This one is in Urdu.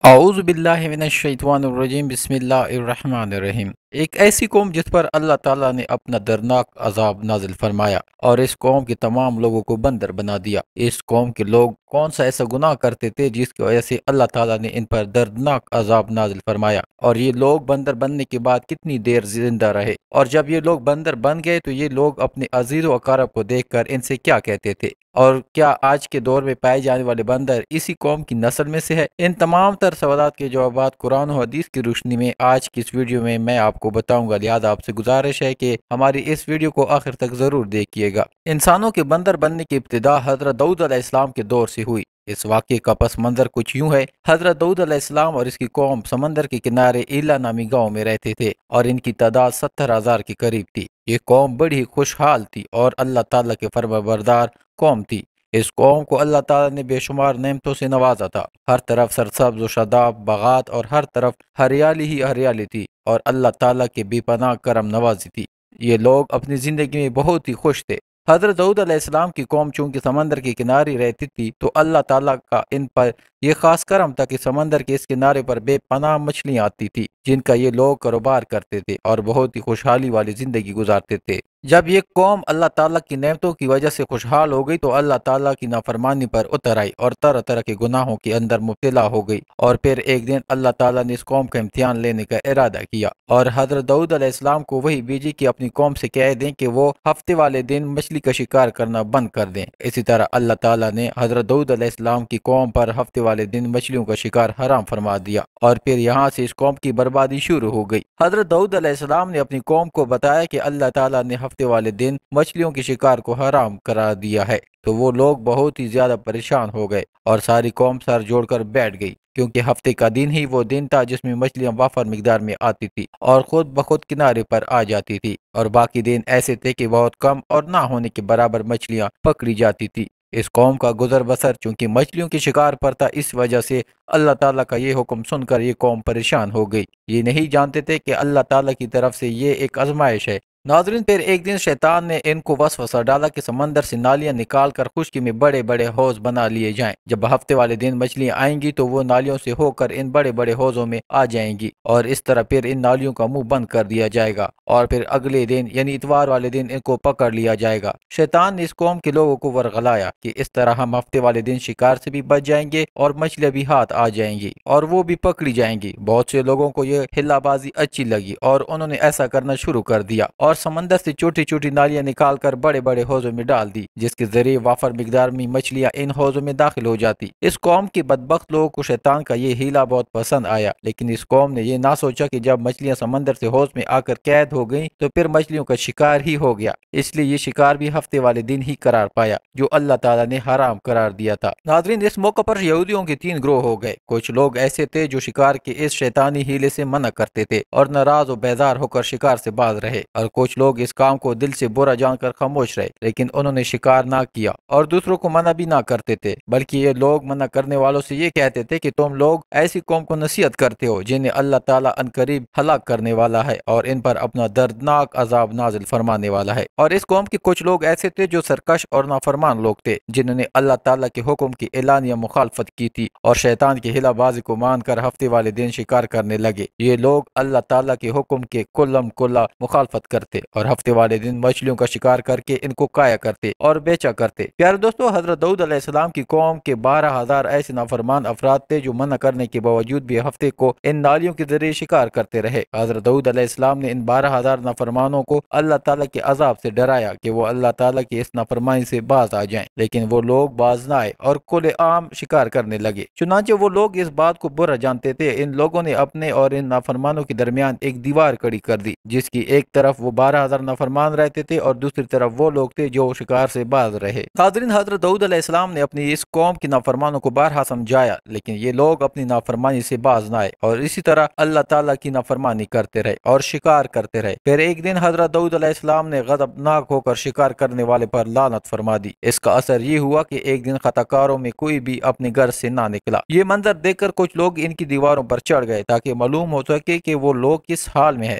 اعوذ باللہ من الشیطان الرجیم بسم اللہ الرحمن الرحیم۔ ایک ایسی قوم جس پر اللہ تعالیٰ نے اپنا دردناک عذاب نازل فرمایا اور اس قوم کے تمام لوگوں کو بندر بنا دیا۔ اس قوم کے لوگ کون سا ایسا گناہ کرتے تھے جس کی وجہ سے اللہ تعالیٰ نے ان پر دردناک عذاب نازل فرمایا، اور یہ لوگ بندر بننے کے بعد کتنی دیر زندہ رہے، اور جب یہ لوگ بندر بن گئے تو یہ لوگ اپنے عزیز و اقارب کو دیکھ کر ان سے کیا کہتے تھے، اور کیا آج کے دور میں پائے جانے والے بندر اسی قوم کی نسل میں سے ہے؟ ان تمام تر سوالات کے جوابات قرآن و حدیث کی روشنی میں آج کی اس ویڈیو میں آپ کو بتاؤں گا، لہٰذا آپ سے گزارش ہے کہ ہماری اس ویڈیو کو آخر تک ضرور دیکھیے گا۔ انسانوں کے بندر بننے کی ابتدا حضرت داؤد علیہ السلام کے دور سے ہوئی۔ اس واقعے کا پس منظر کچھ یوں ہے۔ حضرت داؤد علیہ السلام اور اس کی قوم سمندر کے کنارے ایلا نامی گاؤں میں رہتے تھے، اور ان کی تعداد 70,000 کے قریب تھی۔ یہ قوم بڑی ہی خوشحال تھی اور اللہ تعالیٰ کے فرمانبردار قوم تھی۔ اس قوم کو اللہ تعالیٰ نے بے شمار نعمتوں سے نوازا تھا۔ ہر طرف سرسبز و شاداب باغات اور ہر طرف ہریالی ہی ہریالی تھی، اور اللہ تعالیٰ کے بے پناہ کرم نوازی تھی۔ یہ لوگ اپنی زندگی میں بہت ہی خوش تھے۔ حضرت داؤد علیہ السلام کی قوم چونکہ سمندر کے کنارے رہتی تھی تو اللہ تعالیٰ کا ان پر یہ خاص کرم تھا کہ سمندر کے اس کنارے پر بے پناہ مچھلیاں آتی تھی، جن کا یہ لوگ کاروبار کرتے تھے اور بہت ہی خوشحالی والی زندگی گزارتے تھے۔ جب یہ قوم اللہ تعالیٰ کی نعمتوں کی وجہ سے خوشحال ہو گئی تو اللہ تعالیٰ کی نافرمانی پر اتر آئی اور طرح طرح کے گناہوں کے اندر مبتلا ہو گئی، اور پھر ایک دن اللہ تعالیٰ نے اس قوم کا امتحان لینے کا ارادہ کیا، اور حضرت داؤد علیہ السلام کو وہی بھیجی کہ اپنی قوم سے کہہ دیں کہ وہ ہفتے والے دن مچھلی کا شکار کرنا بند کر دیں۔ اسی طرح اللہ تعالیٰ نے حضرت داؤد علیہ السلام کی قوم پر ہفتے والے دن مچھلیوں کا شکار حرام فرما دیا، اور پھر یہاں سے اس قوم کی بربادی شروع ہو گئی۔ حضرت داؤد علیہ السلام نے اپنی قوم کو بتایا کہ اللہ تعالیٰ نے ہفتے والے دن مچھلیوں کے شکار کو حرام قرار دیا ہے، تو وہ لوگ بہت ہی زیادہ پریشان ہو گئے اور ساری قوم سر جوڑ کر بیٹھ گئی، کیونکہ ہفتے کا دن ہی وہ دن تھا جس میں مچھلیاں وافر مقدار میں آتی تھی اور خود بخود کنارے پر آ جاتی تھی، اور باقی دن ایسے تھے کہ بہت کم اور نہ ہونے کے برابر مچھلیاں پکڑی جاتی تھی۔ اس قوم کا گزر بسر چونکہ مچھلیوں کے شکار پر تھا، اس وجہ سے اللہ تعالیٰ کا یہ حکم سن کر یہ قوم پریشان ہو گئی۔ یہ نہیں جانتے تھے کہ اللہ تعالیٰ کی طرف سے یہ ایک آزمائش ہے۔ ناظرین، پھر ایک دن شیطان نے ان کو وسوسہ ڈالا کہ سمندر سے نالیاں نکال کر خشکی میں بڑے بڑے حوض بنا لیے جائیں۔ جب ہفتے والے دن مچھلیاں آئیں گی تو وہ نالیوں سے ہو کر ان بڑے بڑے حوضوں میں آ جائیں گی، اور اس طرح پھر ان نالیوں کا منہ بند کر دیا جائے گا، اور پھر اگلے دن یعنی اتوار والے دن ان کو پکڑ لیا جائے گا۔ شیطان نے اس قوم کے لوگوں کو ورغلایا کہ اس طرح ہم ہفتے والے دن شکار سے بھی بچ جائیں گے اور مچھلیاں بھی ہاتھ آ جائیں گی اور وہ بھی پکڑی جائیں گی۔ بہت سے لوگوں کو یہ ہلا بازی اچھی لگی اور انہوں نے ایسا کرنا شروع کر دیا، اور سمندر سے چھوٹی چھوٹی نالیاں نکال کر بڑے بڑے حوضوں میں ڈال دی، جس کے ذریعے وافر مقدار میں مچھلیاں ان حوضوں میں داخل ہو جاتی۔ اس قوم کے بدبخت لوگوں کو شیطان کا یہ ہیلا بہت پسند آیا، لیکن اس قوم نے یہ نہ سوچا کہ جب مچھلیاں سمندر سے حوض میں آ کر قید ہو گئیں تو پھر مچھلیوں کا شکار ہی ہو گیا، اس لیے یہ شکار بھی ہفتے والے دن ہی قرار پایا جو اللہ تعالیٰ نے حرام قرار دیا تھا۔ ناظرین، اس موقع پر یہودیوں کے 3 گروہ ہو گئے۔ کچھ لوگ ایسے تھے جو شکار کے اس شیطانی ہیلے سے منع کرتے تھے اور ناراض و بیزار ہو کر شکار سے باز رہے، اور کچھ لوگ اس کام کو دل سے برا جان کر خاموش رہے لیکن انہوں نے شکار نہ کیا اور دوسروں کو منع بھی نہ کرتے تھے، بلکہ یہ لوگ منع کرنے والوں سے یہ کہتے تھے کہ تم لوگ ایسی قوم کو نصیحت کرتے ہو جنہیں اللہ تعالیٰ عنقریب ہلاک کرنے والا ہے اور ان پر اپنا دردناک عذاب نازل فرمانے والا ہے۔ اور اس قوم کے کچھ لوگ ایسے تھے جو سرکش اور نافرمان لوگ تھے، جنہوں نے اللہ تعالیٰ کے حکم کی اعلانیہ مخالفت کی تھی اور شیطان کی ہلا بازی کو مان کر ہفتے والے دن شکار کرنے لگے۔ یہ لوگ اللہ تعالیٰ کے حکم کے کلم کلا مخالفت کرتے اور ہفتے والے دن مچھلیوں کا شکار کر کے ان کو قایا کرتے اور بیچا کرتے۔ پیارے دوستو، حضرت داؤد علیہ السلام کی قوم کے 12,000 ایسے نافرمان افراد تھے جو منع کرنے کے باوجود بھی ہفتے کو ان نالیوں کے ذریعے شکار کرتے رہے۔ حضرت داؤد علیہ السلام نے ان 12,000 نافرمانوں کو اللہ تعالیٰ کے عذاب سے ڈرایا کہ وہ اللہ تعالیٰ کی اس نافرمانی سے باز آ جائیں، لیکن وہ لوگ باز نہ آئے اور کھلے عام شکار کرنے لگے۔ چنانچہ وہ لوگ اس بات کو برا جانتے تھے، ان لوگوں نے اپنے اور ان نافرمانوں کے درمیان ایک دیوار کھڑی کر دی، جس کی ایک طرف وہ 12,000 نافرمان رہتے تھے اور دوسری طرف وہ لوگ تھے جو شکار سے باز رہے۔ ناظرین، حضرت داؤد علیہ السلام نے اپنی اس قوم کی نافرمانوں کو بارہا سمجھایا، لیکن یہ لوگ اپنی نافرمانی سے باز نہ آئے اور اسی طرح اللہ تعالیٰ کی نافرمانی کرتے رہے اور شکار کرتے رہے۔ پھر ایک دن حضرت داؤد علیہ السلام نے غضبناک ہو کر شکار کرنے والے پر لعنت فرما دی۔ اس کا اثر یہ ہوا کہ ایک دن خطا کاروں میں کوئی بھی اپنے گھر سے نہ نکلا۔ یہ منظر دیکھ کر کچھ لوگ ان کی دیواروں پر چڑھ گئے تاکہ معلوم ہو سکے کہ وہ لوگ کس حال میں ہے۔